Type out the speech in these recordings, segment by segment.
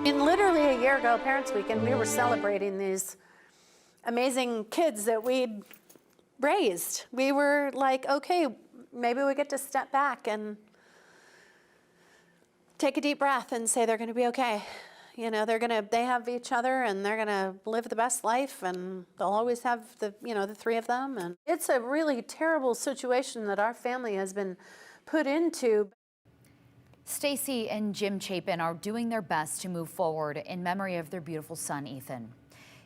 And literally a year ago, Parents Weekend, we were celebrating these amazing kids that we'd raised. We were like, okay, maybe we get to step back and take a deep breath and say they're gonna be okay. You know, they have each other and they're gonna live the best life, and they'll always have the three of them. And it's a really terrible situation that our family has been put into. Stacy and Jim Chapin are doing their best to move forward in memory of their beautiful son, Ethan.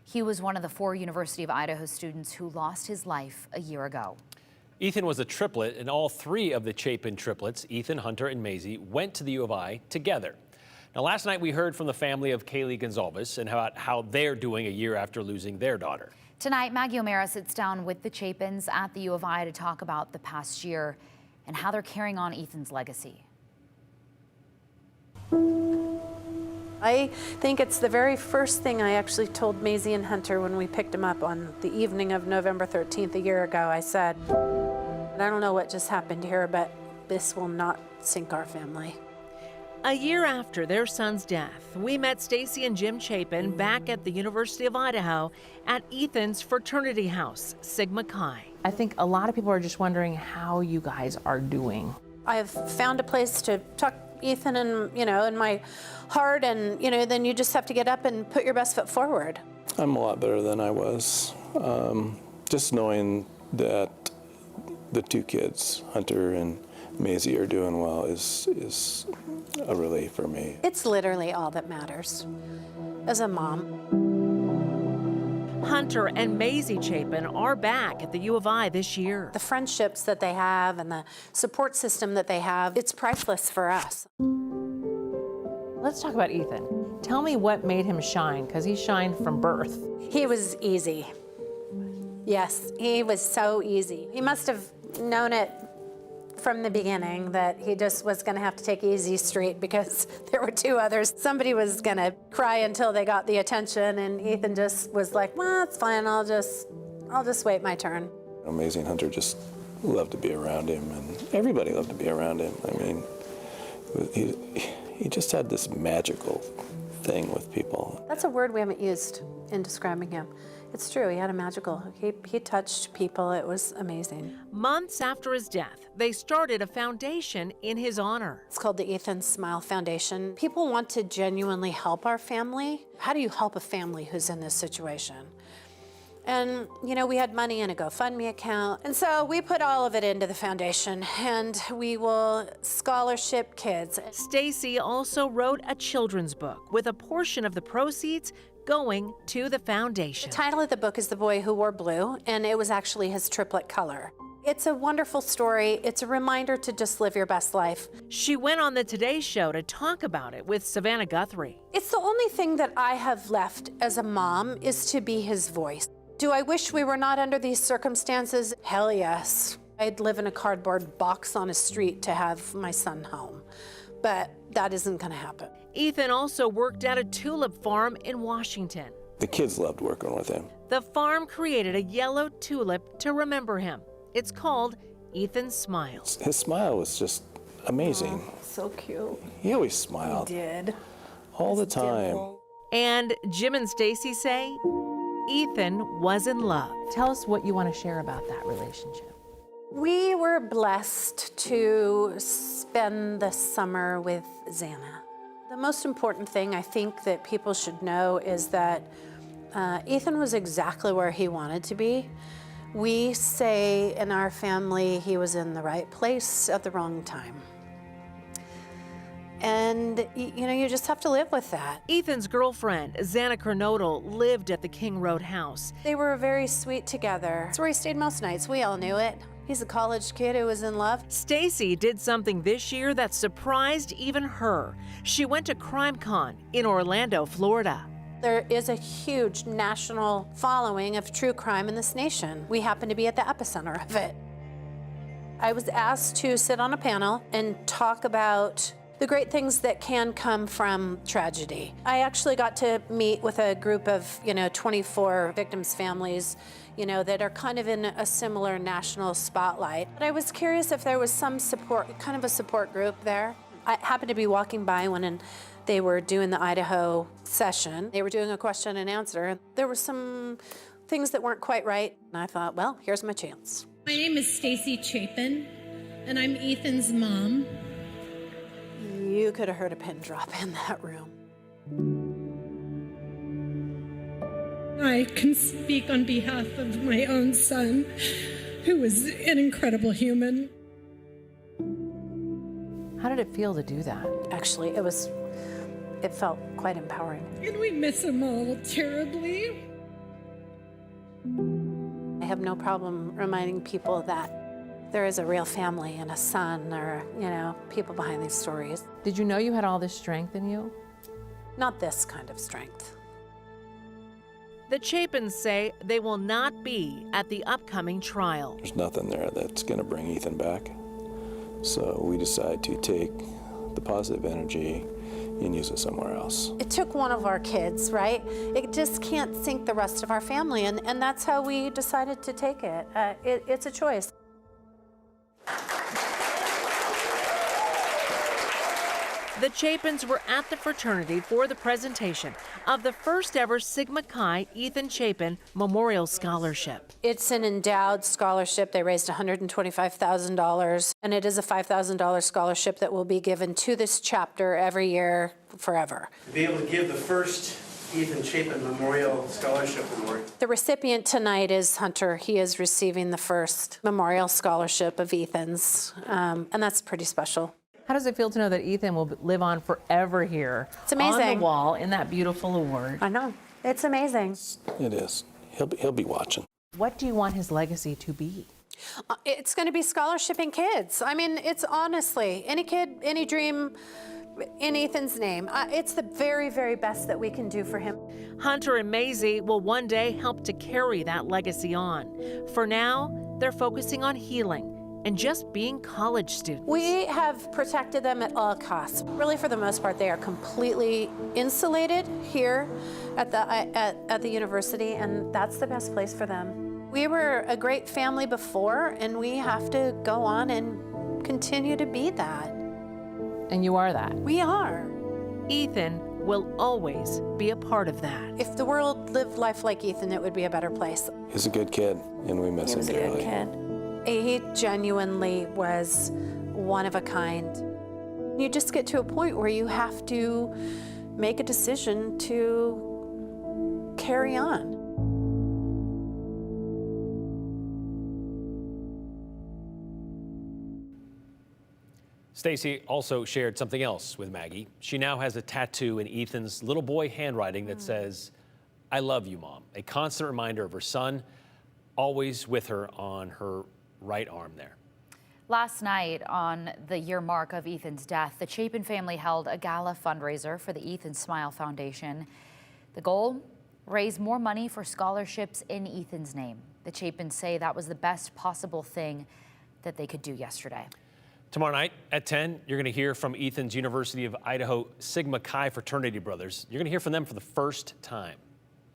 He was one of the 4 University of Idaho students who lost his life a year ago. Ethan was a triplet, and all 3 of the Chapin triplets, Ethan, Hunter, and Maisie, went to the U of I together. Now, last night we heard from the family of Kaylee Gonzalez and how they're doing a year after losing their daughter. Tonight, Maggie O'Mara sits down with the Chapins at the U of I to talk about the past year and how they're carrying on Ethan's legacy. I think it's the very first thing I actually told Maisie and Hunter when we picked him up on the evening of November 13th a year ago. I said, I don't know what just happened here, but this will not sink our family. A year after their son's death, we met Stacy and Jim Chapin back at the University of Idaho at Ethan's fraternity house, Sigma Chi. I think a lot of people are just wondering how you guys are doing. I have found a place to tuck Ethan in my heart, and then you just have to get up and put your best foot forward. I'm a lot better than I was. Just knowing that the 2 kids, Hunter and Maisie, are doing well is a relief for me. It's literally all that matters as a mom. Hunter and Maisie Chapin are back at the U of I this year. The friendships that they have and the support system that they have, it's priceless for us. Let's talk about Ethan. Tell me what made him shine, because he shined from birth. He was easy. Yes, he was so easy. He must have known it from the beginning that he just was going to have to take easy street because there were 2 others. Somebody was going to cry until they got the attention, and Ethan just was like, well, it's fine, I'll just wait my turn. Amazing. Hunter just loved to be around him, and everybody loved to be around him. I mean, he just had this magical thing with people. That's a word we haven't used in describing him. It's true, he had a magical, he touched people, it was amazing. Months after his death, they started a foundation in his honor. It's called the Ethan Smile Foundation. People want to genuinely help our family. How do you help a family who's in this situation? And, we had money in a GoFundMe account. And so we put all of it into the foundation, and we will scholarship kids. Stacy also wrote a children's book with a portion of the proceeds going to the foundation. The title of the book is The Boy Who Wore Blue, and it was actually his triplet color. It's a wonderful story. It's a reminder to just live your best life. She went on the Today Show to talk about it with Savannah Guthrie. It's the only thing that I have left as a mom is to be his voice. Do I wish we were not under these circumstances? Hell yes. I'd live in a cardboard box on a street to have my son home, but that isn't gonna happen. Ethan also worked at a tulip farm in Washington. The kids loved working with him. The farm created a yellow tulip to remember him. It's called Ethan's Smile. His smile was just amazing. Oh, so cute. He always smiled. He did. All the time. And Jim and Stacy say Ethan was in love. Tell us what you want to share about that relationship. We were blessed to spend the summer with Xana. The most important thing I think that people should know is that Ethan was exactly where he wanted to be. We say in our family he was in the right place at the wrong time. And, you just have to live with that. Ethan's girlfriend, Xana Kernodle, lived at the King Road house. They were very sweet together. That's where he stayed most nights. We all knew it. He's a college kid who was in love. Stacy did something this year that surprised even her. She went to CrimeCon in Orlando, Florida. There is a huge national following of true crime in this nation. We happen to be at the epicenter of it. I was asked to sit on a panel and talk about the great things that can come from tragedy. I actually got to meet with a group of, 24 victims' families, that are kind of in a similar national spotlight. But I was curious if there was some support, kind of a support group there. I happened to be walking by when they were doing the Idaho session. They were doing a question and answer. There were some things that weren't quite right, and I thought, well, here's my chance. My name is Stacy Chapin, and I'm Ethan's mom. You could have heard a pin drop in that room. I can speak on behalf of my own son, who is an incredible human. How did it feel to do that? Actually, it felt quite empowering. And we miss him all terribly. I have no problem reminding people that there is a real family and a son or, people behind these stories. Did you know you had all this strength in you? Not this kind of strength. The Chapins say they will not be at the upcoming trial. There's nothing there that's going to bring Ethan back. So we decide to take the positive energy and use it somewhere else. It took one of our kids, right? It just can't sink the rest of our family, and that's how we decided to take it. It's a choice. The Chapins were at the fraternity for the presentation of the first ever Sigma Chi Ethan Chapin Memorial Scholarship. It's an endowed scholarship. They raised $125,000, and it is a $5,000 scholarship that will be given to this chapter every year forever. To be able to give the first Ethan Chapin Memorial Scholarship Award. The recipient tonight is Hunter. He is receiving the first memorial scholarship of Ethan's, and that's pretty special. How does it feel to know that Ethan will live on forever here? It's amazing. On the wall in that beautiful award. I know. It's amazing. It is. He'll be watching. What do you want his legacy to be? It's going to be scholarshiping kids. I mean, it's honestly, any kid, any dream in Ethan's name. It's the very, very best that we can do for him. Hunter and Maisie will one day help to carry that legacy on. For now, they're focusing on healing and just being college students. We have protected them at all costs. Really, for the most part, they are completely insulated here at the university, and that's the best place for them. We were a great family before, and we have to go on and continue to be that. And you are that. We are. Ethan will always be a part of that. If the world lived life like Ethan, it would be a better place. He's a good kid, and we miss him dearly. He was a good kid. He genuinely was one of a kind. You just get to a point where you have to make a decision to carry on. Stacy also shared something else with Maggie. She now has a tattoo in Ethan's little boy handwriting that says, "I love you, Mom." A constant reminder of her son, always with her on her right arm there. Last night, on the year mark of Ethan's death, the Chapin family held a gala fundraiser for the Ethan Smile Foundation. The goal? Raise more money for scholarships in Ethan's name. The Chapins say that was the best possible thing that they could do yesterday. Tomorrow night at 10, you're going to hear from Ethan's University of Idaho Sigma Chi fraternity brothers. You're going to hear from them for the first time.